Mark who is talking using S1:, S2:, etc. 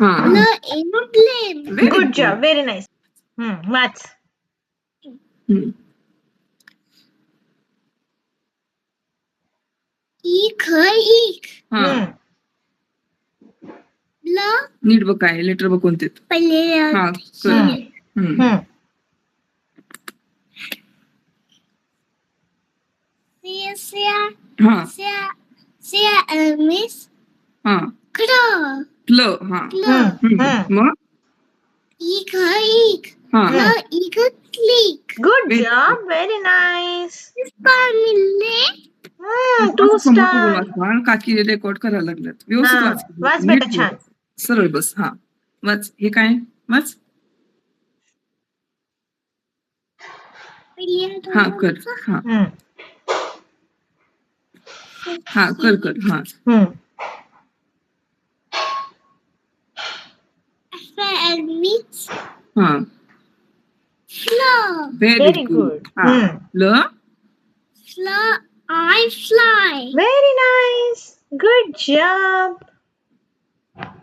S1: हा
S2: Good job. Very nice. Maths.
S1: हा नीट बघ काय लेटर बघ कोणते हा कर. हा हा क्ल हा मग हा
S2: Good
S1: Very
S2: job. Very nice. 2 star.
S1: काकी रेकॉर्ड करायला लागल्यात व्यवस्थित
S2: हा, वाच बेटा
S1: नीट
S2: छान.
S1: बोल. सरळ बस हा वाच हे काय वाच हा कर हा हा कर हा हा
S2: Very good.
S1: हा ल
S2: Very nice. Good job.